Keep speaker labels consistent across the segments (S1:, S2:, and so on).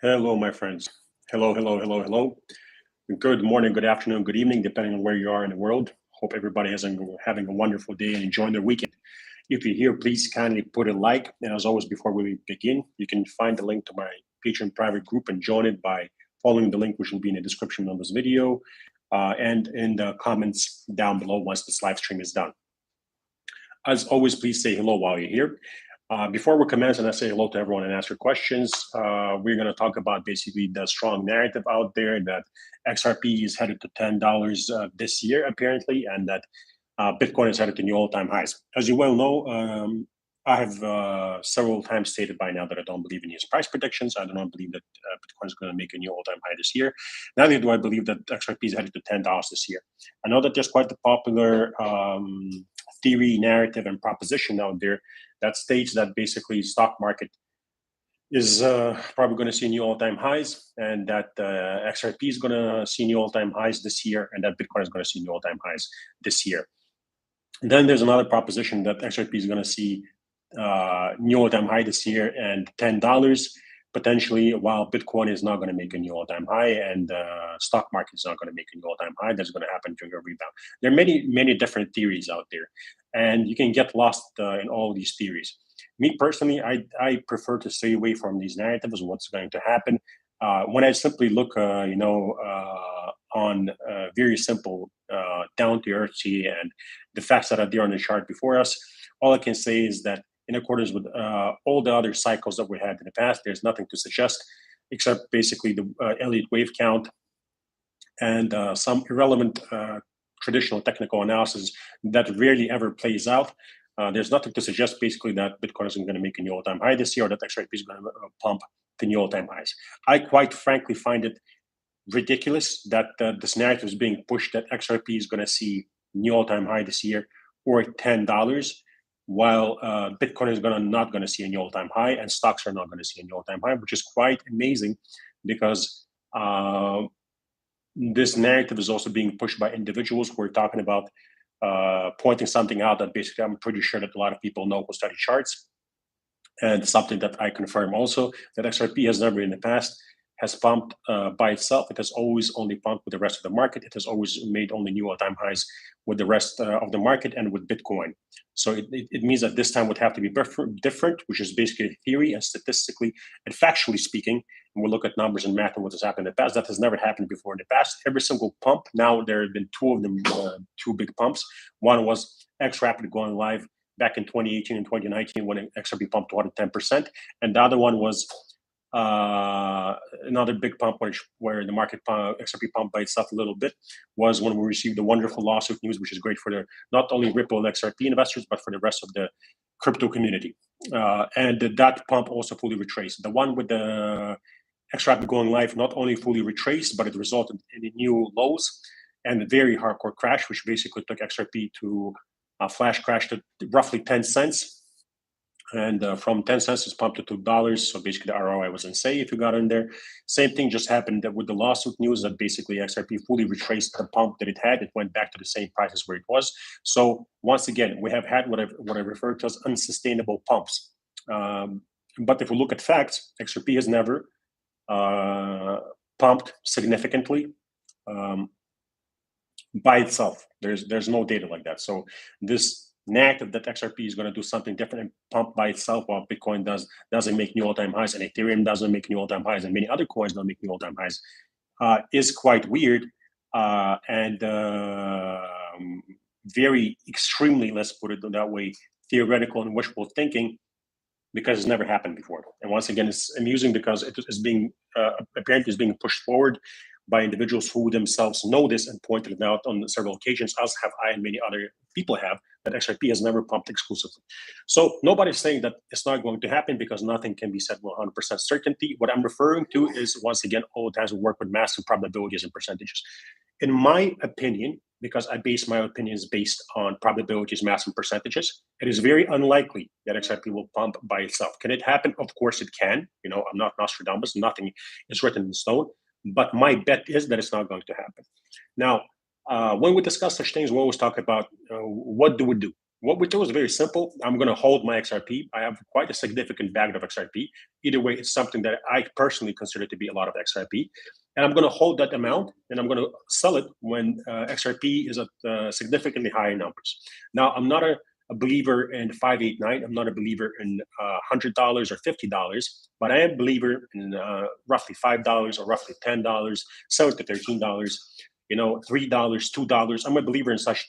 S1: Hello, my friends. Hello, hello, hello, hello. Good morning, good afternoon, good evening, depending on where you are in the world. Hope everybody is having a wonderful day and enjoying their weekend. If you're here, please kindly put a like. And as always, before we begin, you can find the link to my Patreon private group and join it by following the link, which will be in the description of this video and in the comments down below once this live stream is done. As always, please say hello while you're here. Before we commence and I say hello to everyone and answer questions, we're going to talk about basically the strong narrative out there that XRP is headed to $10 this year, apparently, and that Bitcoin is headed to new all-time highs. As you well know, I have several times stated by now that I don't believe in his price predictions. I do not believe that Bitcoin is going to make a new all-time high this year. Neither do I believe that XRP is headed to $10 this year. I know that there's quite a popular theory, narrative, and proposition out there that states that basically stock market is probably going to see new all-time highs, and that XRP is going to see new all-time highs this year, and that Bitcoin is going to see new all-time highs this year. And then there's another proposition that XRP is going to see new all-time high this year and $10 potentially, while Bitcoin is not going to make a new all-time high and stock market is not going to make a new all-time high. That's going to happen during a rebound. There are many different theories out there, and you can get lost in all these theories. Me personally, I prefer to stay away from these narratives of what's going to happen. When I simply look, on very simple, down-to-earth and the facts that are there on the chart before us, all I can say is that in accordance with all the other cycles that we had in the past, there's nothing to suggest except basically the Elliott wave count and some irrelevant traditional technical analysis that rarely ever plays out. There's nothing to suggest basically that Bitcoin is going to make a new all-time high this year or that XRP is going to pump the new all-time highs. I quite frankly find it ridiculous that this narrative is being pushed that XRP is going to see new all-time high this year or $10, while Bitcoin is not going to see a new all-time high and stocks are not going to see a new all-time high, which is quite amazing because this narrative is also being pushed by individuals who are talking about pointing something out that basically I'm pretty sure that a lot of people know who study charts, and something that I confirm also, that XRP has never in the past has pumped by itself. It has always only pumped with the rest of the market. It has always made only new all-time highs with the rest of the market and with Bitcoin. So it means that this time would have to be different, which is basically a theory and statistically and factually speaking. And we'll look at numbers and math and what has happened in the past. That has never happened before in the past. Every single pump, now there have been two of them, two big pumps. One was XRapid going live back in 2018 and 2019 when XRP pumped 210%. And the other one was another big pump where the market XRP pumped by itself a little bit was when we received the wonderful lawsuit news, which is great for not only Ripple and XRP investors, but for the rest of the crypto community. And that pump also fully retraced. The one with the XRP going live not only fully retraced, but it resulted in a new lows and a very hardcore crash, which basically took XRP to a flash crash to roughly 10 cents. And from 10 cents, it's pumped to $2. So basically, the ROI was insane if you got in there. Same thing just happened with the lawsuit news that basically XRP fully retraced the pump that it had. It went back to the same prices where it was. So once again, we have had what I refer to as unsustainable pumps. But if we look at facts, XRP has never pumped significantly by itself. There's no data like that. So this narrative that XRP is going to do something different and pump by itself while Bitcoin doesn't make new all-time highs and Ethereum doesn't make new all-time highs and many other coins don't make new all-time highs is quite weird and very extremely, let's put it that way, theoretical and wishful thinking, because it's never happened before. And once again, it's amusing because it is being apparently is being pushed forward by individuals who themselves know this and pointed it out on several occasions, as have I and many other people have, that XRP has never pumped exclusively. So nobody's saying that it's not going to happen because nothing can be said with 100% certainty. What I'm referring to is, once again, all it has to work with massive probabilities and percentages. In my opinion, because I base my opinions based on probabilities, mass, and percentages, it is very unlikely that XRP will pump by itself. Can it happen? Of course it can. I'm not Nostradamus. Nothing is written in stone. But my bet is that it's not going to happen. Now, when we discuss such things, we always talk about what do we do? what we do is very simple. I'm going to hold my XRP. I have quite a significant bag of XRP. Either way, it's something that I personally consider to be a lot of XRP. And I'm going to hold that amount and I'm going to sell it when XRP is at significantly higher numbers. Now, I'm not a believer in 589. I'm not a believer in $100 or $50, but I am a believer in roughly $5 or roughly $10, $7 to $13. $3, $2. I'm a believer in such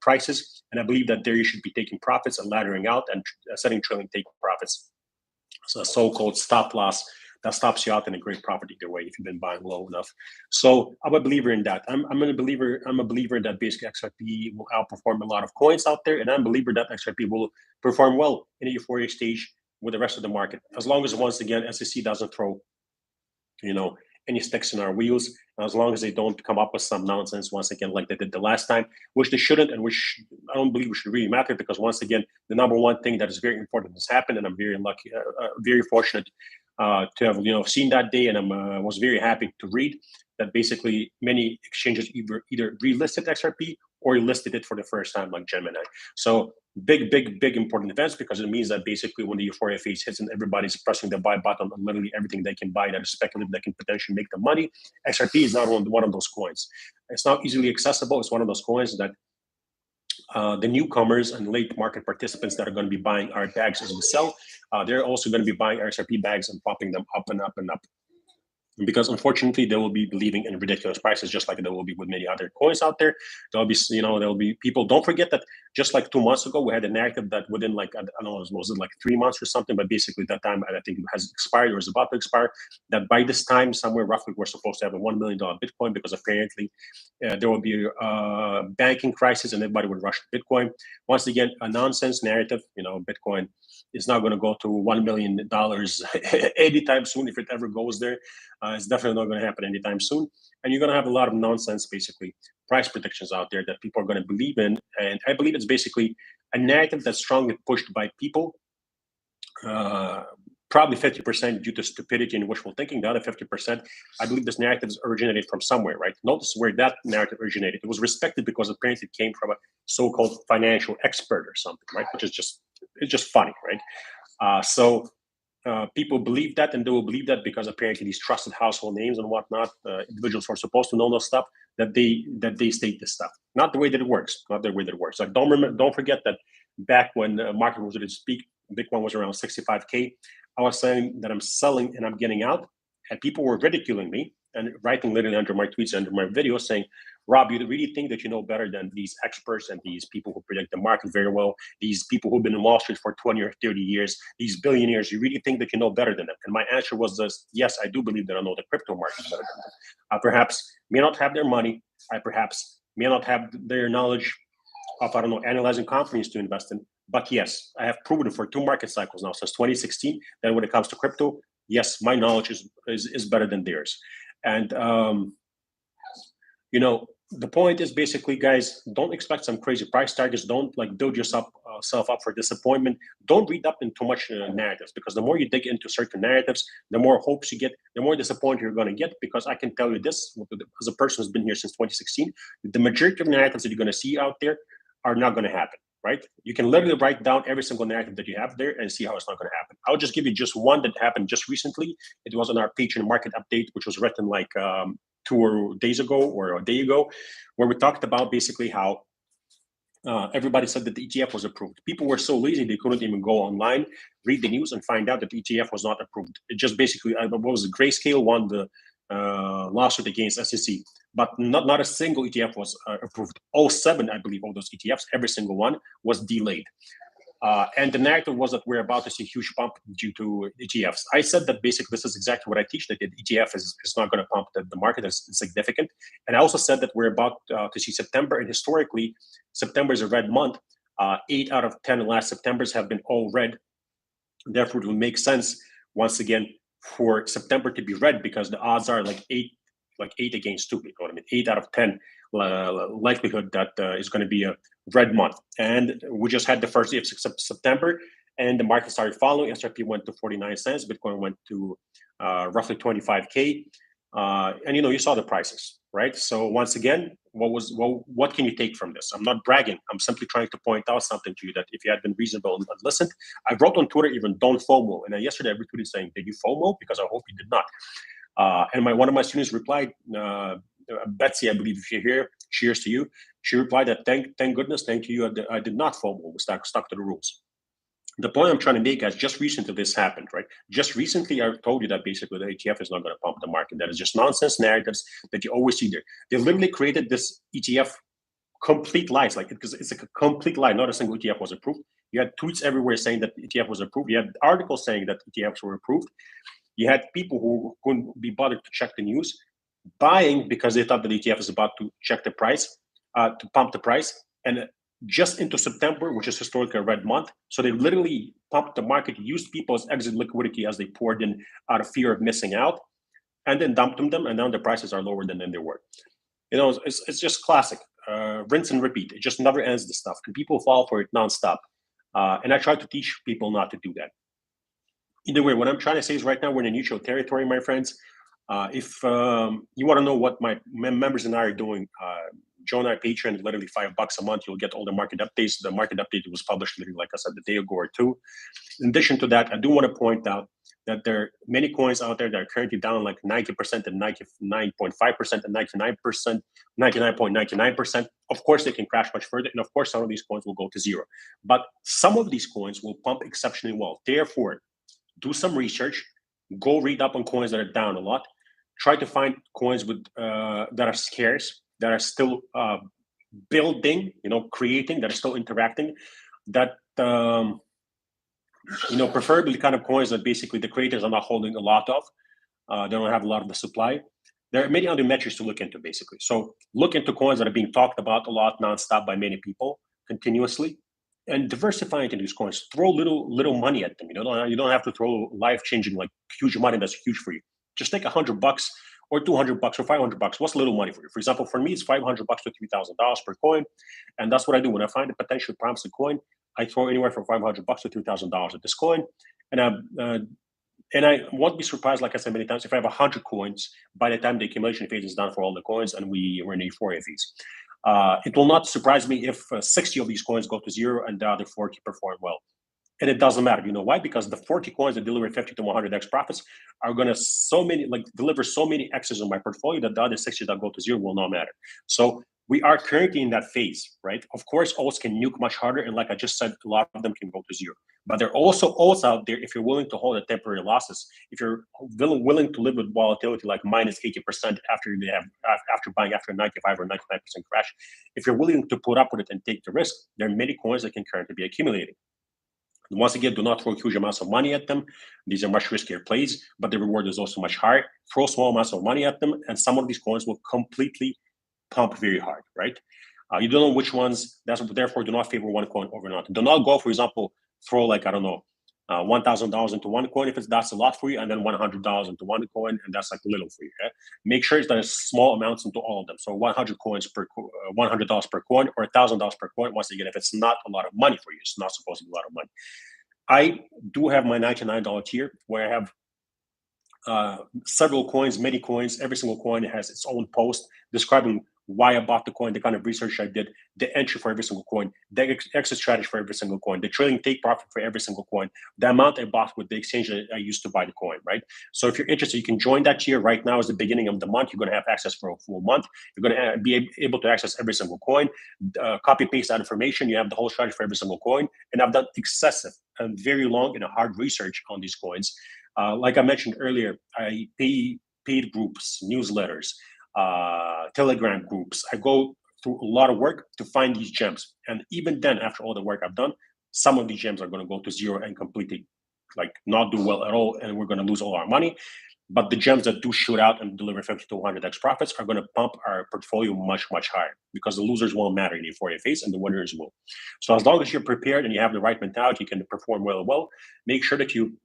S1: prices, and I believe that there you should be taking profits and laddering out and setting trailing take profits. So a so-called stop loss that stops you out in a great profit either way if you've been buying low enough. So I'm a believer in that. I'm a believer that basically XRP will outperform a lot of coins out there, and I'm a believer that XRP will perform well in a euphoria stage with the rest of the market, as long as once again SEC doesn't throw, any sticks in our wheels, as long as they don't come up with some nonsense once again like they did the last time, which they shouldn't, and which I don't believe we should really matter, because once again, the number one thing that is very important has happened, and I'm very lucky, very fortunate to have seen that day, and I was very happy to read that basically many exchanges either relisted XRP or listed it for the first time, like Gemini. So big important events, because it means that basically when the euphoria phase hits and everybody's pressing the buy button on literally everything they can buy that is speculative, that can potentially make them money, XRP is not one of those coins. It's not easily accessible. It's one of those coins that the newcomers and late market participants that are going to be buying our bags as we sell, they're also going to be buying our XRP bags and popping them up and up and up. Because unfortunately, they will be believing in ridiculous prices, just like there will be with many other coins out there. There'll be people. Don't forget that just like 2 months ago, we had a narrative that within I don't know, was it like 3 months or something? But basically, that time I think it has expired or is about to expire. That by this time, somewhere roughly, we're supposed to have a $1 million Bitcoin, because apparently there will be a banking crisis and everybody would rush to Bitcoin. Once again, a nonsense narrative. Bitcoin is not going to go to $1 million anytime soon, if it ever goes there. It's definitely not going to happen anytime soon. And you're going to have a lot of nonsense, basically, price predictions out there that people are going to believe in. And I believe it's basically a narrative that's strongly pushed by people, probably 50% due to stupidity and wishful thinking. The other 50%, I believe this narrative is originated from somewhere, right? Notice where that narrative originated. It was respected because apparently it came from a so-called financial expert or something, right? Which is just funny, right? So people believe that, and they will believe that because apparently these trusted household names and whatnot, individuals who are supposed to know those stuff, that they state this stuff. Not the way that it works. Not the way that it works. Like don't forget that back when the market was at its peak, Bitcoin was around 65K. I was saying that I'm selling and I'm getting out, and people were ridiculing me and writing literally under my tweets, under my videos, saying, Rob, you really think that you know better than these experts and these people who predict the market very well, these people who've been in Wall Street for 20 or 30 years, these billionaires, you really think that you know better than them? And my answer was this: yes, I do believe that I know the crypto market better than them. I perhaps may not have their money. I perhaps may not have their knowledge of, analyzing companies to invest in. But yes, I have proven for 2 market cycles now, since 2016, that when it comes to crypto, yes, my knowledge is better than theirs. And, the point is basically, guys, don't expect some crazy price targets. Don't build yourself up for disappointment. Don't read up in too much narratives, because the more you dig into certain narratives, the more hopes you get, the more disappointed you're going to get. Because I can tell you this, as a person who's been here since 2016, the majority of narratives that you're going to see out there are not going to happen, right? You can literally write down every single narrative that you have there and see how it's not going to happen. I'll just give you just one that happened just recently. It was on our Patreon market update, which was written 2 days ago or a day ago, where we talked about basically how everybody said that the ETF was approved. People were so lazy they couldn't even go online, read the news, and find out that the ETF was not approved. It just basically, what was it? Grayscale won the lawsuit against SEC, but not a single ETF was approved. All 7, I believe, of those ETFs, every single one was delayed. And the narrative was that we're about to see a huge pump due to ETFs. I said that basically this is exactly what I teach, that the ETF is not going to pump the market is significant. And I also said that we're about to see September, and historically, September is a red month. 8 out of 10 last Septembers have been all red. Therefore, it will make sense, once again, for September to be red, because the odds are 8 against 2. You know what I mean? 8 out of 10 likelihood that is going to be a red month. And we just had the first day of September, and the market started following. XRP went to 49 cents. Bitcoin went to roughly 25K. And you saw the prices, right? So once again, what can you take from this? I'm not bragging. I'm simply trying to point out something to you that if you had been reasonable and listened, I wrote on Twitter even don't FOMO, and yesterday I retweeted saying, "Did you FOMO?" Because I hope you did not. And one of my students replied, Betsy, I believe if you're here, cheers to you. She replied that thank goodness, thank you, I did not FOMO, was stuck to the rules. The point I'm trying to make is just recently this happened, right? Just recently, I told you that basically the ETF is not going to pump the market. That is just nonsense narratives that you always see there. They literally created this ETF complete lies, because it's a complete lie. Not a single ETF was approved. You had tweets everywhere saying that the ETF was approved. You had articles saying that ETFs were approved. You had people who couldn't be bothered to check the news, buying because they thought that the ETF is about to check the price, to pump the price. And just into September, which is historically a red month. So they literally pumped the market, used people's exit liquidity as they poured in out of fear of missing out, and then dumped them. And now the prices are lower than they were. It's just classic. Rinse and repeat. It just never ends, this stuff. And people fall for it nonstop. And I try to teach people not to do that. Either way, what I'm trying to say is right now we're in a neutral territory, my friends. If you want to know what my members and I are doing, join our Patreon, literally $5 a month. You'll get all the market updates. The market update was published literally, like I said, a day ago or two. In addition to that, I do want to point out that there are many coins out there that are currently down like 90% and 99.5% and 99%, 99.99%. Of course, they can crash much further. And of course, some of these coins will go to zero. But some of these coins will pump exceptionally well. Therefore, do some research. Go read up on coins that are down a lot. Try to find coins with that are scarce, that are still building, creating, that are still interacting, that preferably kind of coins that basically the creators are not holding a lot of. They don't have a lot of the supply. There are many other metrics to look into, basically. So look into coins that are being talked about a lot, nonstop by many people, continuously, and diversify into these coins. Throw little money at them. You don't have to throw life-changing, like huge money that's huge for you. Just take $100 or $200 or $500. What's little money for you? For example, for me, it's $500 to $3,000 per coin, and that's what I do when I find a potentially promising coin. I throw anywhere from $500 to $3,000 at this coin, and I won't be surprised, like I said many times, if I have 100 coins by the time the accumulation phase is done for all the coins and we're in a euphoria phase. It will not surprise me if 60 of these coins go to zero and the other 40 perform well. And it doesn't matter. You know why? Because the 40 coins that deliver 50 to 100x profits are going to deliver so many X's on my portfolio that the other 60 that go to zero will not matter. So we are currently in that phase, right? Of course, alts can nuke much harder. And like I just said, a lot of them can go to zero. But there are also alts out there if you're willing to hold the temporary losses, if you're willing to live with volatility like minus 80% after buying after a 95 or 99% crash. If you're willing to put up with it and take the risk, there are many coins that can currently be accumulating. Once again, do not throw huge amounts of money at them. These are much riskier plays, but the reward is also much higher. Throw small amounts of money at them, and some of these coins will completely pump very hard, right? You don't know which ones. Therefore, do not favor one coin over another. Do not go, for example, throw $1,000 into one coin if that's a lot for you, and then $100 into one coin, and that's like little for you. Okay? Make sure that it's small amounts into all of them. So $100 $100 per coin, or $1,000 per coin. Once again, if it's not a lot of money for you, it's not supposed to be a lot of money. I do have my $99 tier where I have several coins, many coins. Every single coin has its own post describing why I bought the coin, the kind of research I did, the entry for every single coin, the exit strategy for every single coin, the trailing take profit for every single coin, the amount I bought with the exchange that I used to buy the coin, right? So if you're interested, you can join that tier. Right now is the beginning of the month. You're going to have access for a full month. You're going to be able to access every single coin, copy paste that information. You have the whole strategy for every single coin. And I've done excessive and very long and hard research on these coins. Like I mentioned earlier, I paid groups, newsletters, Telegram groups. I go through a lot of work to find these gems. And even then, after all the work I've done, some of these gems are going to go to zero and completely not do well at all. And we're going to lose all our money. But the gems that do shoot out and deliver 50 to 100x profits are going to pump our portfolio much, much higher, because the losers won't matter in the euphoria phase and the winners will. So as long as you're prepared and you have the right mentality, you can perform well. Make sure that you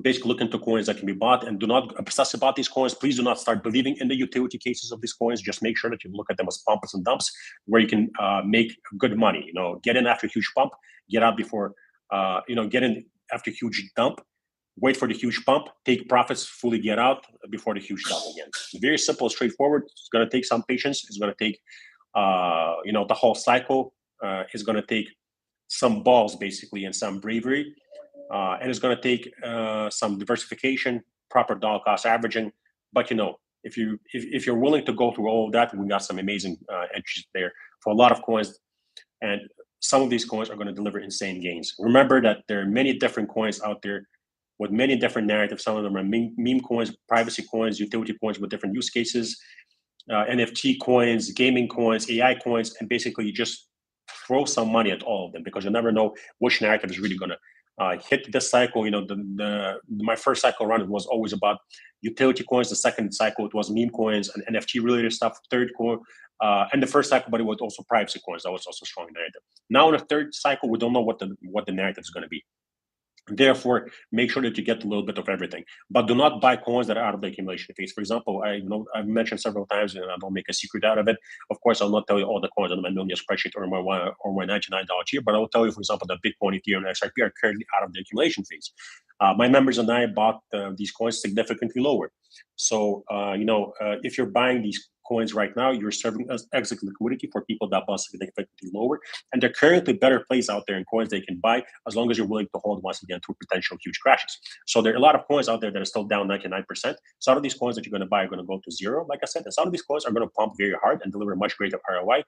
S1: basically look into coins that can be bought, and do not obsess about these coins. Please do not start believing in the utility cases of these coins. Just make sure that you look at them as pumps and dumps where you can make good money. Get in after a huge pump, get out before, get in after a huge dump, wait for the huge pump, take profits, fully get out before the huge dump again. Very simple, straightforward. It's going to take some patience. It's going to take, the whole cycle. It's going to take some balls, basically, and some bravery. And it's going to take some diversification, proper dollar cost averaging. But if you're willing to go through all of that, we got some amazing entries there for a lot of coins, and some of these coins are going to deliver insane gains. Remember that there are many different coins out there with many different narratives. Some of them are meme coins, privacy coins, utility coins with different use cases, NFT coins, gaming coins, AI coins, and basically you just throw some money at all of them because you never know which narrative is really going to hit this cycle. My first cycle run, it was always about utility coins. The second cycle, it was meme coins and NFT related stuff. Third coin, and the first cycle, but it was also privacy coins. That was also strong narrative. Now in the third cycle, we don't know what the narrative is going to be. Therefore, make sure that you get a little bit of everything, but do not buy coins that are out of the accumulation phase. For example, I've mentioned several times, and I don't make a secret out of it. Of course, I'll not tell you all the coins on my million spreadsheet or my $99 tier, but I will tell you, for example, that Bitcoin, Ethereum, and XRP are currently out of the accumulation phase. My members and I bought these coins significantly lower. So, if you're buying these coins right now, you're serving as exit liquidity for people that bought significantly lower, and they're currently better placed out there in coins they can buy as long as you're willing to hold once again through potential huge crashes. So there are a lot of coins out there that are still down 99%. Some of these coins that you're going to buy are going to go to zero, like I said, and some of these coins are going to pump very hard and deliver much greater ROI.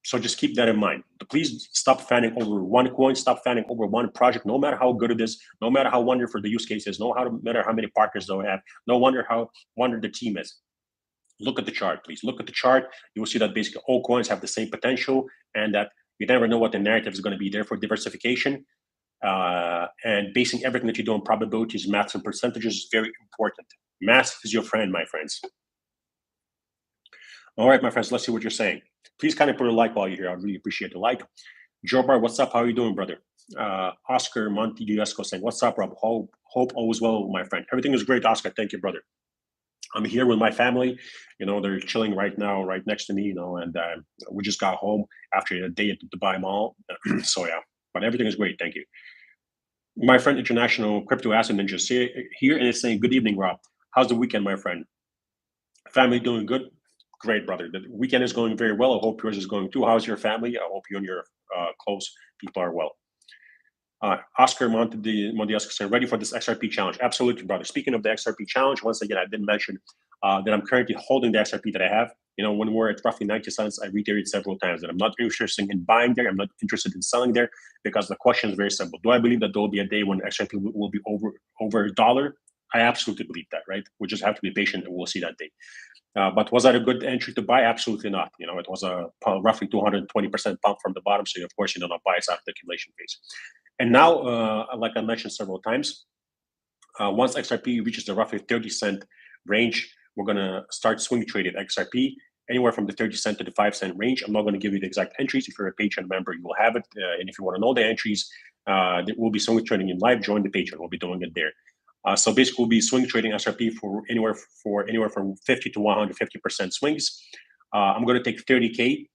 S1: So just keep that in mind. Please stop fanning over one coin, stop fanning over one project, no matter how good it is, no matter how wonderful the use case is, no matter how many partners they'll have, no wonder how wonderful the team is. Look at the chart, please. Look at the chart. You will see that basically all coins have the same potential, and that you never know what the narrative is going to be. Therefore, diversification and basing everything that you do on probabilities, maths, and percentages is very important. Math is your friend, my friends. All right, my friends, let's see what you're saying. Please kind of put a like while you're here. I'd really appreciate the like. Joe Bar, what's up? How are you doing, brother? Oscar Montidiesco saying, what's up, Rob? Hope all is well, my friend. Everything is great, Oscar. Thank you, brother. I'm here with my family. They're chilling right now, right next to me, and we just got home after a day at the Dubai Mall. So, yeah, but everything is great. Thank you. My friend, International Crypto Asset Ninja, here, and it's saying, good evening, Rob. How's the weekend, my friend? Family doing good? Great, brother. The weekend is going very well. I hope yours is going too. How's your family? I hope you and your close people are well. Oscar Mondiasco saying, ready for this XRP challenge? Absolutely, brother. Speaking of the XRP challenge, once again, I did mention that I'm currently holding the XRP that I have. When we're at roughly 90 cents, I reiterated several times that I'm not interested in buying there. I'm not interested in selling there because the question is very simple. Do I believe that there will be a day when XRP will be over $1? I absolutely believe that, right? We just have to be patient and we'll see that day. But was that a good entry to buy? Absolutely not. It was a roughly 220% pump from the bottom. So, of course, not buy it out of the accumulation phase. And now, like I mentioned several times, once XRP reaches the roughly 30-cent range, we're going to start swing trading XRP anywhere from the 30-cent to the 5-cent range. I'm not going to give you the exact entries. If you're a Patreon member, you will have it. And if you want to know the entries, we'll be swing trading in live. Join the Patreon. We'll be doing it there. So basically, we'll be swing trading XRP for anywhere from 50 to 150% swings. I'm going to take 30K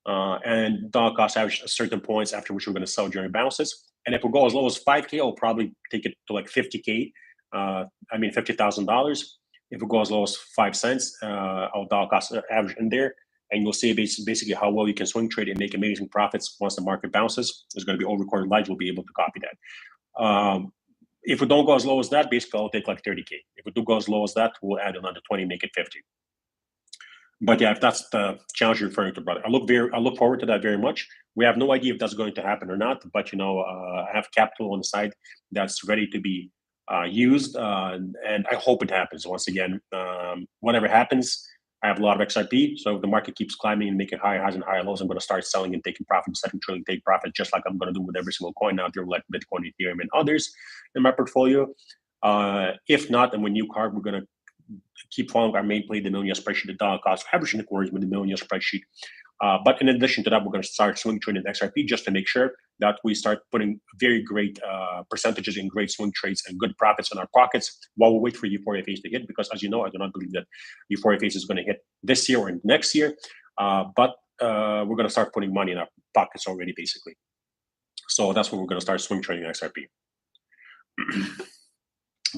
S1: and dollar cost average at certain points, after which we're going to sell during bounces. And if we go as low as 5K, I'll probably take it to like 50K. $50,000. If we go as low as 5 cents, I'll dollar cost average in there. And you'll see basically how well you can swing trade and make amazing profits once the market bounces. There's going to be all recorded live. You'll be able to copy that. If we don't go as low as that, basically I'll take like 30K. If we do go as low as that, we'll add another 20, make it 50. But yeah, if that's the challenge you're referring to, brother, I look forward to that very much. We have no idea if that's going to happen or not, but I have capital on the side that's ready to be used, and I hope it happens. Once again, whatever happens, I have a lot of XRP, so if the market keeps climbing and making higher highs and higher lows, I'm going to start selling and taking profit, starting trading, take profit, just like I'm going to do with every single coin out there, like Bitcoin, Ethereum, and others in my portfolio. If not, and with new card, we're going to keep following our main play, the million spreadsheet, the dollar cost averaging the quarters with the million spreadsheet. But in addition to that, we're going to start swing trading XRP just to make sure that we start putting very great percentages in great swing trades and good profits in our pockets while we wait for Euphoria phase to hit. Because as you know, I do not believe that Euphoria phase is going to hit this year or next year. But we're going to start putting money in our pockets already, basically. So that's when we're going to start swing trading XRP.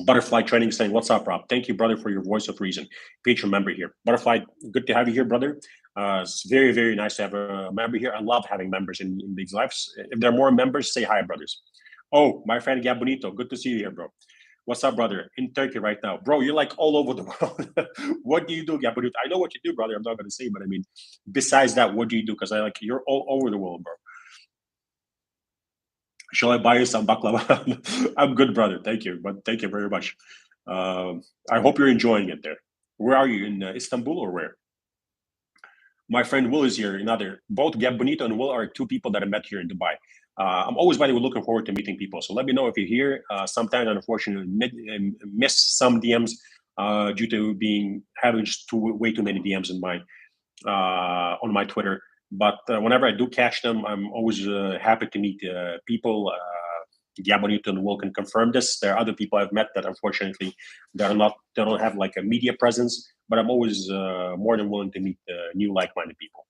S1: Butterfly Training saying, "What's up, Rob? Thank you, brother, for your voice of reason." Patron member here. Butterfly, good to have you here, brother. It's very, very nice to have a member here. I love having members in these lives. If there are more members, say hi, brothers. Oh, my friend Gabonito, good to see you here, bro. What's up, brother? In Turkey right now. Bro, you're like all over the world. What do you do, Gabonito? I know what you do, brother. I'm not going to say, but I mean, besides that, what do you do? Because you're all over the world, bro. Shall I buy you some baklava? I'm good, brother. Thank you, but thank you very much. I hope you're enjoying it there. Where are you, in Istanbul or where? My friend Will is here. Both Gab Bonito and Will are two people that I met here in Dubai. I'm always, by the way, looking forward to meeting people. So let me know if you're here. Sometimes, unfortunately, miss some DMs due to having just way too many DMs in my on my Twitter. But whenever I do catch them, I'm always happy to meet people. Gabonito and Will can confirm this. There are other people I've met that unfortunately they don't have like a media presence, but I'm always more than willing to meet new like-minded people.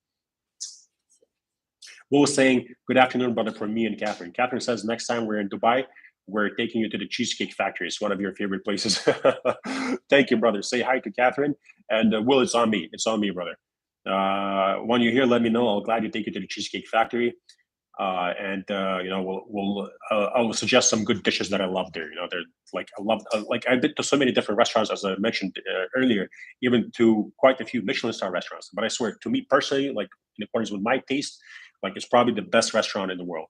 S1: Will was saying, "Good afternoon, brother," from me and Catherine. Catherine says, "Next time we're in Dubai, we're taking you to the Cheesecake Factory. It's one of your favorite places." Thank you, brother. Say hi to Catherine. And Will, it's on me. It's on me, brother. When you're here, let me know. I'll gladly take you to the Cheesecake Factory. I will suggest some good dishes that I love there. They're like I've been to so many different restaurants, as I mentioned earlier, even to quite a few Michelin star restaurants. But I swear, to me personally, like in accordance with my taste, like it's probably the best restaurant in the world.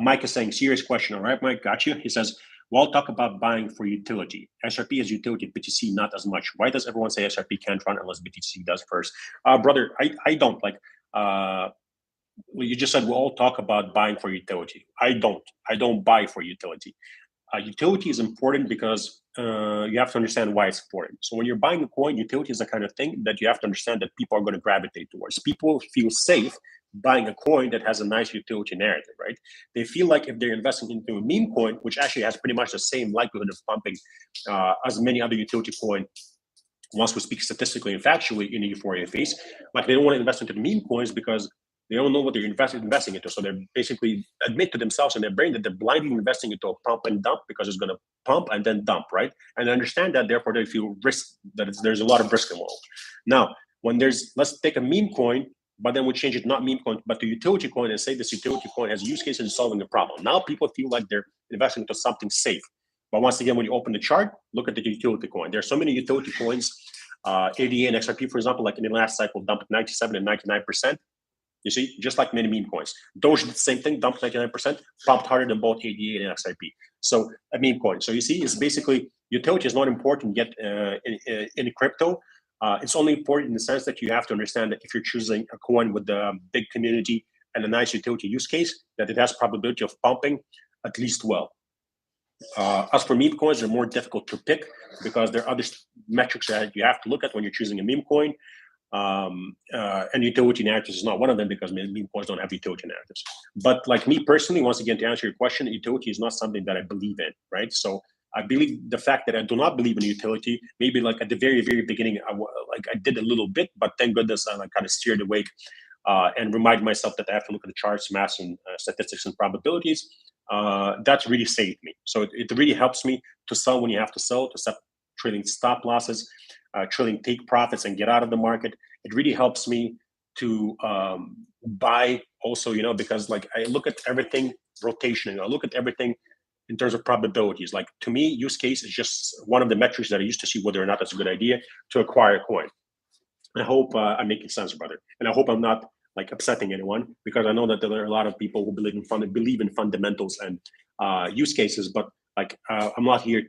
S1: Mike is saying, "Serious question." All right, Mike, got you. He says, "Well, talk about buying for utility. SRP is utility, BTC not as much. Why does everyone say SRP can't run unless BTC does first?" Brother, I don't like. Well, you just said we all talk about buying for utility. I don't buy for utility. Utility is important because you have to understand why it's important. So when you're buying a coin, utility is the kind of thing that you have to understand that people are going to gravitate towards. People feel safe buying a coin that has a nice utility narrative, right? They feel like if they're investing into a meme coin, which actually has pretty much the same likelihood of pumping as many other utility coin, once we speak statistically and factually in a euphoria phase, like they don't want to invest into the meme coins because they don't know what they're investing into. So they're basically admit to themselves in their brain that they're blindly investing into a pump and dump because it's going to pump and then dump, right? And they understand that, therefore they feel there's a lot of risk involved. Now, let's take a meme coin, but then we change it not meme coin, but to utility coin, and say this utility coin has use cases in solving a problem. Now people feel like they're investing into something safe. But once again, when you open the chart, look at the utility coin. There are so many utility coins, ADA and XRP, for example, like in the last cycle, dumped 97 and 99%. You see, just like many meme coins. Doge did the same thing, dumped 99%, pumped harder than both ADA and XRP. So a meme coin. So you see, it's basically utility is not important yet in crypto. It's only important in the sense that you have to understand that if you're choosing a coin with a big community and a nice utility use case, that it has probability of pumping at least well. As for meme coins, they're more difficult to pick because there are other metrics that you have to look at when you're choosing a meme coin. And utility narratives is not one of them because meme coins don't have utility narratives. But like me personally, once again, to answer your question, utility is not something that I believe in, right? So I believe the fact that I do not believe in utility, maybe like at the very, very beginning, I did a little bit, but thank goodness I kind of steered away and remind myself that I have to look at the charts, maths, and statistics and probabilities. That's really saved me. So it really helps me to sell when you have to sell, to set trading stop losses, trading take profits and get out of the market. It really helps me to buy also, because like I look at everything rotationally. I look at everything in terms of probabilities. Like to me, use case is just one of the metrics that I used to see whether or not that's a good idea to acquire a coin. I hope I'm making sense, brother. And I hope I'm not like upsetting anyone because I know that there are a lot of people who believe in fundamentals and use cases, but like I'm not here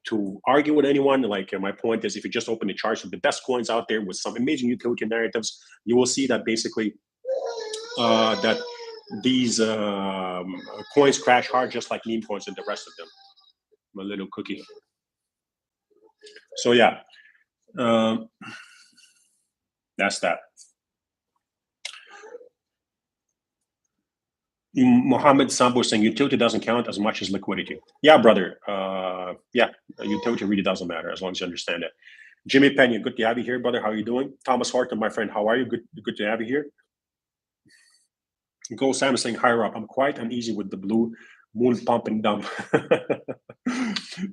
S1: to argue with anyone. Like my point is, if you just open the charts of the best coins out there with some amazing utility narratives, you will see that basically that these coins crash hard just like meme coins and the rest of them. My little cookie. So yeah, that's that. Mohammed Sambo saying utility doesn't count as much as liquidity. Yeah, brother. Utility really doesn't matter as long as you understand it. Jimmy Pena, good to have you here, brother. How are you doing? Thomas Horton, my friend, how are you? Good to have you here. Go Sam is saying higher up. I'm quite uneasy with the blue moon pump and dump.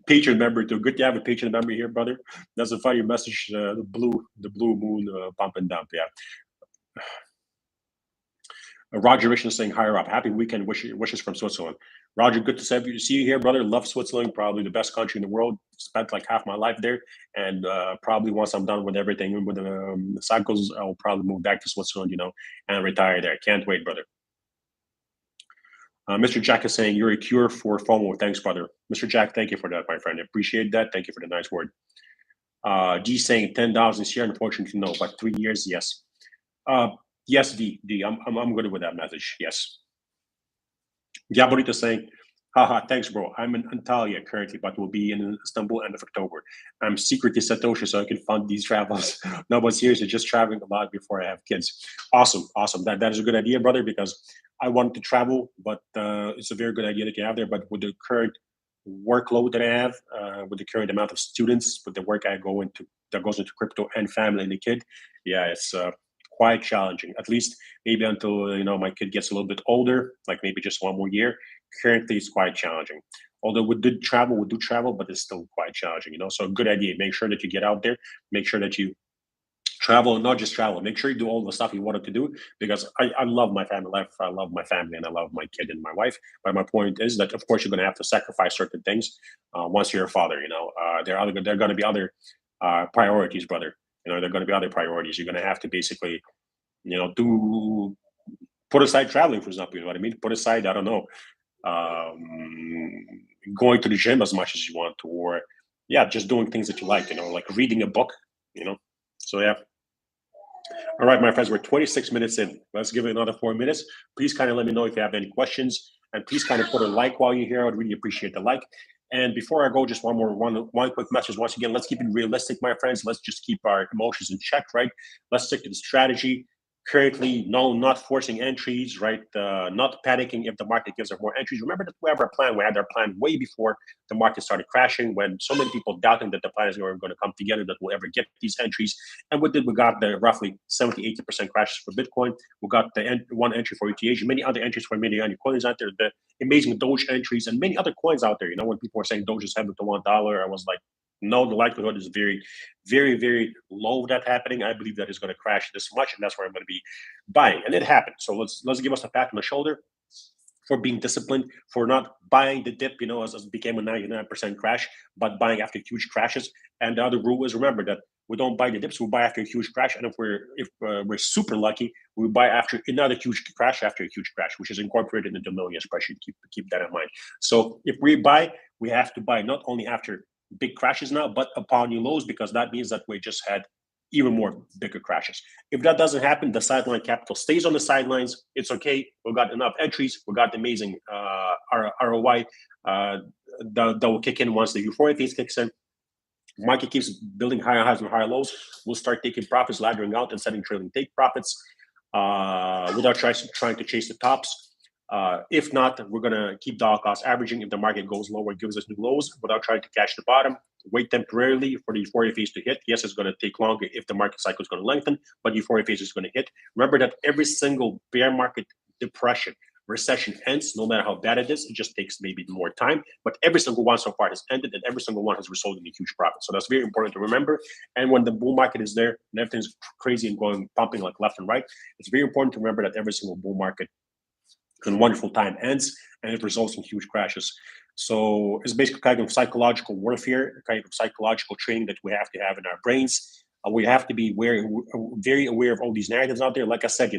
S1: Patron member too. Good to have a patron member here, brother. That's a funny message. The blue moon pump and dump. Yeah. Roger Rich is saying higher up. Happy weekend wishes from Switzerland. Roger, good to see you here, brother. Love Switzerland, probably the best country in the world. Spent like half my life there, and probably once I'm done with everything with the cycles, I'll probably move back to Switzerland, and retire there. Can't wait, brother. Mr. Jack is saying you're a cure for FOMO. Thanks, brother. Mr. Jack, thank you for that, my friend. I appreciate that. Thank you for the nice word. G saying 10,000 this year. Unfortunately, no, but 3 years, yes. Yes, D. I'm good with that message. Yes. Gaborito saying, haha, thanks, bro. I'm in Antalya currently, but will be in Istanbul end of October. I'm secretly Satoshi, so I can fund these travels. No, but seriously, just traveling a lot before I have kids. Awesome. That is a good idea, brother, because I want to travel, but it's a very good idea that you have there. But with the current workload that I have, with the current amount of students, with the work I go into that goes into crypto and family and the kid, yeah, it's quite challenging. At least maybe until my kid gets a little bit older, like maybe just one more year. Currently, it's quite challenging. Although we do travel, but it's still quite challenging. So good idea. Make sure that you get out there. Make sure that you travel and not just travel. Make sure you do all the stuff you wanted to do, because I love my family life. I love my family and I love my kid and my wife. But my point is that of course you're going to have to sacrifice certain things once you're a father. There are going to be other priorities, brother. There are going to be other priorities. You're going to have to basically, do put aside traveling, for example. You know what I mean? Put aside, I don't know, going to the gym as much as you want to, or just doing things that you like. Like reading a book. So yeah. All right, my friends, we're 26 minutes in. Let's give it another 4 minutes. Please kind of let me know if you have any questions, and please kind of put a like while you're here. I'd really appreciate the like. And before I go, just one quick message. Once again, let's keep it realistic, my friends. Let's just keep our emotions in check, right? Let's stick to the strategy. Currently, no, not forcing entries, right? Not panicking if the market gives us more entries. Remember that we have our plan. We had our plan way before the market started crashing, when so many people doubting that the plan is going to come together, that we'll ever get these entries. And what did we got? The roughly 70-80% crashes for Bitcoin. We got the one entry for ETH, many other entries for many other coins out there. The amazing Doge entries and many other coins out there. When people were saying Doge is headed to $1, I was like, no, the likelihood is very, very, very low of that happening. I believe that is going to crash this much, and that's where I'm going to be buying. And it happened. So let's give us a pat on the shoulder for being disciplined, for not buying the dip, as it became a 99% crash, but buying after huge crashes. And the other rule is, remember that we don't buy the dips, we buy after a huge crash. And if we're super lucky, we buy after another huge crash after a huge crash, which is incorporated into millions spreadsheet. Keep that in mind. So if we buy, we have to buy not only after big crashes now, but upon new lows, because that means that we just had even more bigger crashes. If that doesn't happen, the sideline capital stays on the sidelines. It's okay. We've got enough entries. We've got amazing ROI that will kick in once the euphoria phase kicks in. Market keeps building higher highs and higher lows. We'll start taking profits, laddering out, and setting trailing take profits without trying to chase the tops. If not, we're going to keep dollar cost averaging. If the market goes lower, it gives us new lows without trying to catch the bottom. Wait temporarily for the euphoria phase to hit. Yes, it's going to take longer if the market cycle is going to lengthen, but euphoria phase is going to hit. Remember that every single bear market depression, recession ends, no matter how bad it is. It just takes maybe more time, but every single one so far has ended, and every single one has resulted in a huge profit. So that's very important to remember. And when the bull market is there and everything's crazy and pumping like left and right, it's very important to remember that every single bull market and wonderful time ends, and it results in huge crashes. So it's basically kind of psychological warfare, kind of psychological training that we have to have in our brains. We have to be very aware of all these narratives out there. Like I said,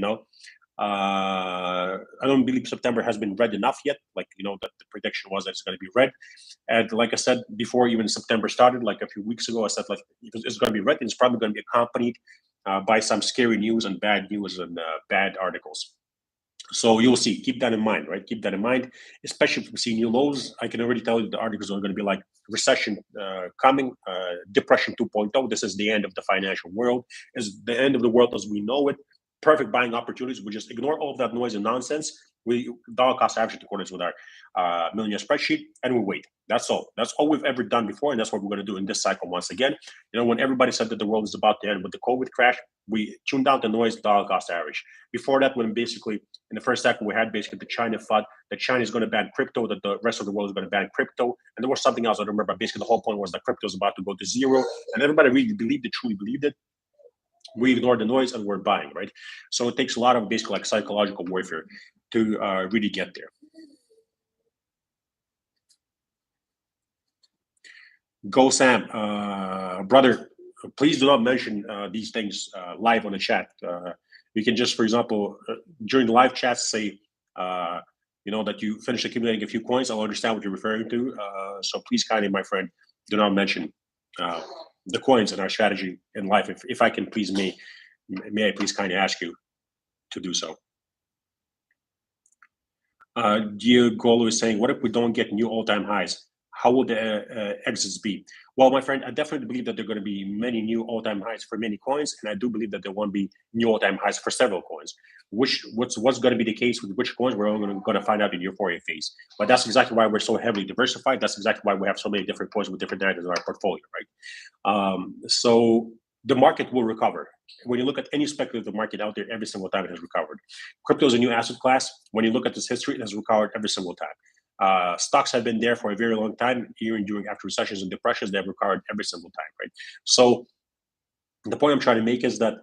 S1: I don't believe September has been read enough yet. Like, that the prediction was that it's going to be read. And like I said, before even September started, like a few weeks ago, I said, like, it's going to be read, and it's probably going to be accompanied by some scary news and bad news and bad articles. So you'll see, keep that in mind, right? Keep that in mind, especially if we see new lows. I can already tell you the articles are going to be like recession coming, depression 2.0. This is the end of the financial world, is the end of the world as we know it. Perfect buying opportunities. We just ignore all of that noise and nonsense We dollar cost average in accordance with our millionaire spreadsheet, and we wait. That's all. That's all we've ever done before, and that's what we're going to do in this cycle once again. When everybody said that the world is about to end with the COVID crash, we tuned out the noise, dollar cost average. Before that, when basically in the first cycle we had basically the China FUD, that China is going to ban crypto, that the rest of the world is going to ban crypto, and there was something else I don't remember. Basically, the whole point was that crypto is about to go to zero, and everybody really believed it, truly believed it. We ignore the noise and we're buying, right? So it takes a lot of basically like psychological warfare to really get there. Go Sam, brother. Please do not mention these things live on the chat. You can just, for example, during the live chat, say, that you finished accumulating a few coins. I'll understand what you're referring to. So please kindly, my friend, do not mention the coins in our strategy in life. If I can please, may I please kindly ask you to do so. Diego is saying, what if we don't get new all-time highs? How will the exits be? Well, my friend, I definitely believe that there are going to be many new all-time highs for many coins, and I do believe that there won't be new all-time highs for several coins. What's going to be the case with which coins, we're only going to find out in euphoria phase. But that's exactly why we're so heavily diversified. That's exactly why we have so many different coins with different narratives in our portfolio, right? So the market will recover. When you look at any speculative market out there, every single time it has recovered. Crypto is a new asset class. When you look at this history, it has recovered every single time. Stocks have been there for a very long time, even during after recessions and depressions, they've recovered every single time, right? So the point I'm trying to make is that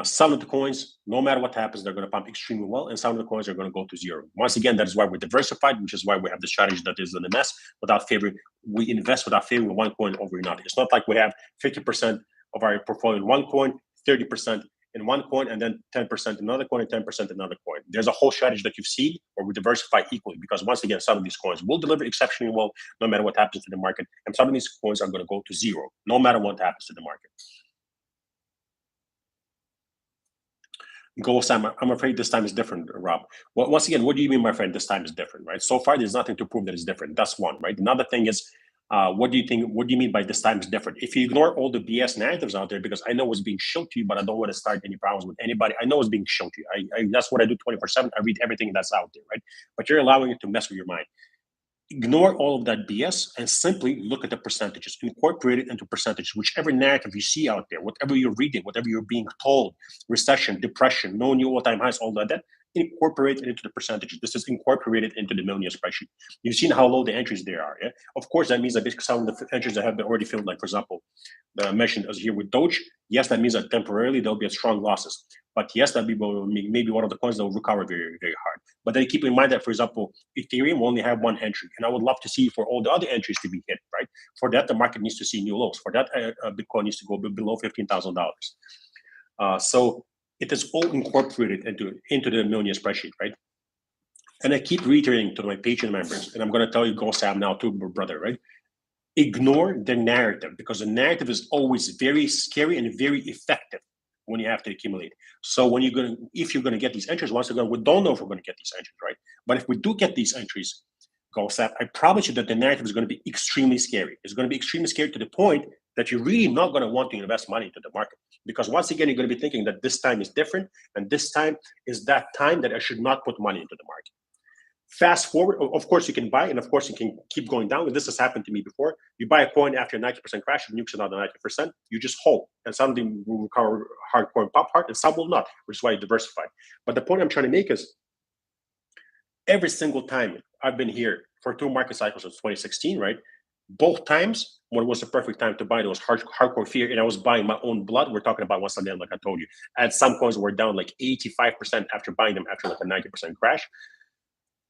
S1: some of the coins, no matter what happens, they're going to pump extremely well, and some of the coins are going to go to zero. Once again, that is why we're diversified, which is why we have the strategy that is in the mess without favoring. We invest without favoring one coin over another. It's not like we have 50% of our portfolio in one coin, 30% in one coin, and then 10% another coin, and 10% another coin. There's a whole strategy that you've seen where we diversify equally, because once again, some of these coins will deliver exceptionally well no matter what happens to the market, and some of these coins are going to go to zero no matter what happens to the market. Go Sam, I'm afraid this time is different, Rob. Well, once again, what do you mean, my friend, this time is different, right? So far, there's nothing to prove that it's different. That's one, right? Another thing is, what do you mean by this time is different? If you ignore all the BS narratives out there, because I know what's being shown to you, but I don't want to start any problems with anybody. I know what's being shown to you. That's what I do 24/7. I read everything that's out there, right? But you're allowing it to mess with your mind. Ignore all of that BS and simply look at the percentages, incorporate it into percentages, whichever narrative you see out there, whatever you're reading, whatever you're being told, recession, depression, no new all-time highs, all that, incorporate it into the percentages. This is incorporated into the millionaire spreadsheet. You've seen how low the entries there are. Yeah? Of course, that means that basically some of the entries that have been already filled, like for example, the mentioned as here with Doge, yes, that means that temporarily there'll be a strong losses. But yes, that maybe one of the coins that will recover very, very hard. But then keep in mind that, for example, Ethereum will only have one entry. And I would love to see for all the other entries to be hit, right? For that, the market needs to see new lows. For that, Bitcoin needs to go below $15,000. So it is all incorporated into the millionaire spreadsheet, right? And I keep reiterating to my Patreon members, and I'm going to tell you, go Sam now too, brother, right? Ignore the narrative, because the narrative is always very scary and very effective when you have to accumulate. So if you're gonna get these entries, once again, we don't know if we're gonna get these entries, right? But if we do get these entries, Golsap, I promise you that the narrative is gonna be extremely scary. It's gonna be extremely scary to the point that you're really not gonna want to invest money into the market. Because once again, you're gonna be thinking that this time is different, and this time is that time that I should not put money into the market. Fast forward, of course you can buy, and of course you can keep going down. And this has happened to me before. You buy a coin after a 90% crash, it nukes another 90%. You just hold, and some of them will recover hardcore and pop hard, and some will not, which is why you diversify. But the point I'm trying to make is, every single time I've been here for 2 market cycles since 2016, right? Both times, when it was the perfect time to buy, there was hardcore fear, and I was buying my own blood. We're talking about once again, like I told you, and some coins were down like 85% after buying them after like a 90% crash.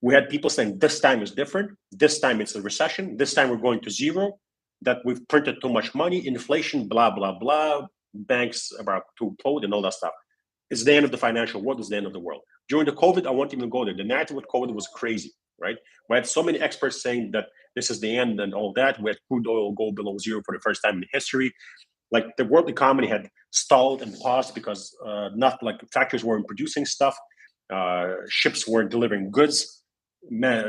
S1: We had people saying this time is different. This time it's a recession. This time we're going to zero, that we've printed too much money, inflation, blah, blah, blah, banks about to implode and all that stuff. It's the end of the financial world. It's the end of the world. During the COVID, I won't even go there. The narrative with COVID was crazy, right? We had so many experts saying that this is the end and all that. We had crude oil go below zero for the first time in history. Like the world economy had stalled and paused because not like factories weren't producing stuff. Ships weren't delivering goods.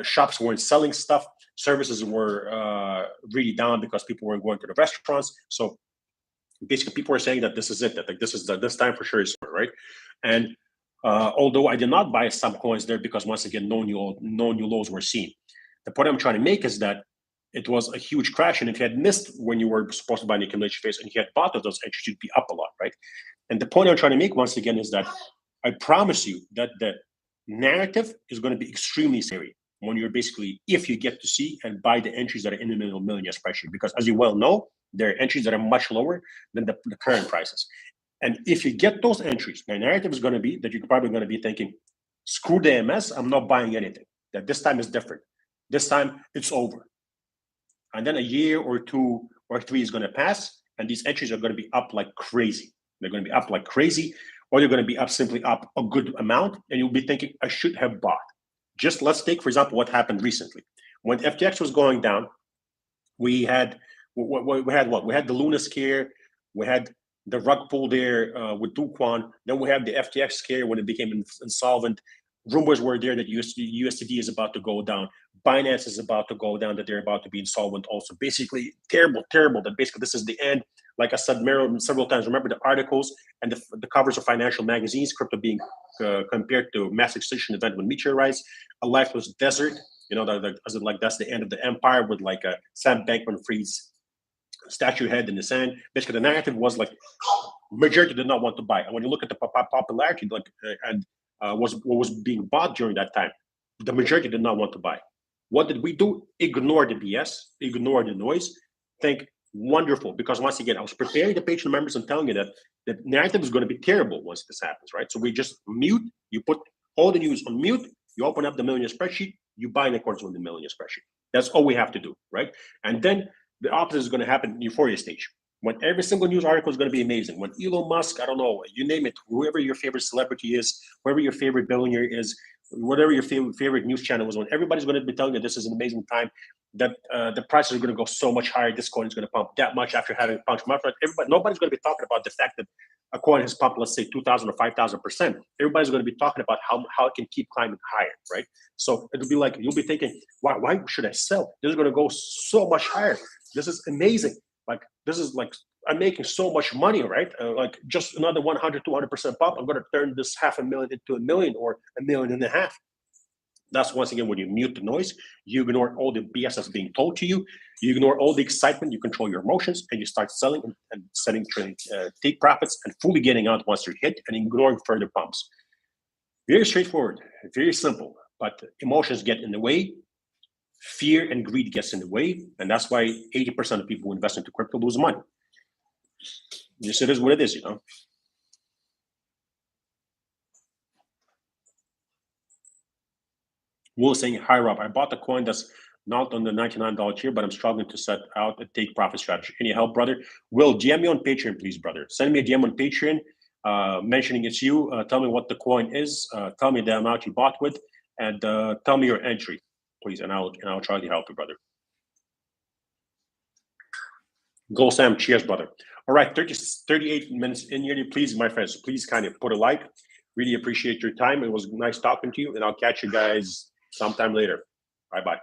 S1: Shops weren't selling stuff. Services were really down because people weren't going to the restaurants. So basically, people were saying that this is it. That like this time for sure is right. And Although I did not buy some coins there because once again, no new lows were seen. The point I'm trying to make is that it was a huge crash, and if you had missed when you were supposed to buy an accumulation phase and you had bought those entries, you'd be up a lot, right? And the point I'm trying to make once again is that I promise you that the narrative is going to be extremely scary when you're basically, if you get to see and buy the entries that are in the middle million spreadsheet, because as you well know, there are entries that are much lower than the current prices. And if you get those entries, the narrative is going to be that you're probably going to be thinking, screw the MS, I'm not buying anything. That this time is different. This time it's over. And then a year or 2 or 3 is going to pass, and these entries are going to be up like crazy. They're going to be up like crazy, or they're going to be up simply up a good amount, and you'll be thinking, I should have bought. Just let's take, for example, what happened recently. When FTX was going down, we had what? We had the Luna scare, we had the rug pull there with Duquan, then we had the FTX scare when it became insolvent. Rumors were there that USDD is about to go down. Binance is about to go down, that they're about to be insolvent also. Basically, terrible, that basically this is the end. Like I said several times, remember the articles and the covers of financial magazines, crypto being compared to mass extinction event when meteorites, a lifeless desert, that's the end of the empire with like a Sam Bankman-Fried's statue head in the sand. Basically, the narrative was like majority did not want to buy. And when you look at the popularity, what was being bought during that time, the majority did not want to buy. What did we do? Ignore the BS, ignore the noise, think wonderful, because once again, I was preparing the Patreon members and telling you that the narrative is going to be terrible once this happens, right? So we just mute, you put all the news on mute, you open up the Millionaire spreadsheet, you buy in accordance with the Millionaire spreadsheet. That's all we have to do, right? And then the opposite is going to happen in euphoria stage. When every single news article is going to be amazing. When Elon Musk, I don't know, you name it, whoever your favorite celebrity is, whoever your favorite billionaire is, whatever your favorite news channel is, when everybody's going to be telling you this is an amazing time, that the prices are going to go so much higher, this coin is going to pump that much after having pumped much. Nobody's going to be talking about the fact that a coin has pumped, let's say, 2,000 or 5,000%. Everybody's going to be talking about how it can keep climbing higher, right? So it'll be like, you'll be thinking, why should I sell? This is going to go so much higher. This is amazing. Like, this is like, I'm making so much money, right? Like just another 100, 200% pump, I'm going to turn this $500,000 into $1 million or $1.5 million. That's once again when you mute the noise, you ignore all the BS that's being told to you, you ignore all the excitement, you control your emotions, and you start selling and setting take profits and fully getting out once you're hit and ignoring further pumps. Very straightforward, very simple, but emotions get in the way. Fear and greed gets in the way, and that's why 80% of people who invest into crypto lose money. Just it is what it is, Will saying, hi Rob, I bought the coin that's not on the $99 tier, but I'm struggling to set out a take profit strategy. Any help, brother? Will, DM me on Patreon, please, brother. Send me a DM on Patreon, mentioning it's you. Tell me what the coin is. Tell me the amount you bought with, and tell me your entry, please, and I'll try to help you, brother. Go Sam, cheers, brother. All right, 38 minutes in here. Please, my friends, please kind of put a like. Really appreciate your time. It was nice talking to you, and I'll catch you guys sometime later. Bye-bye.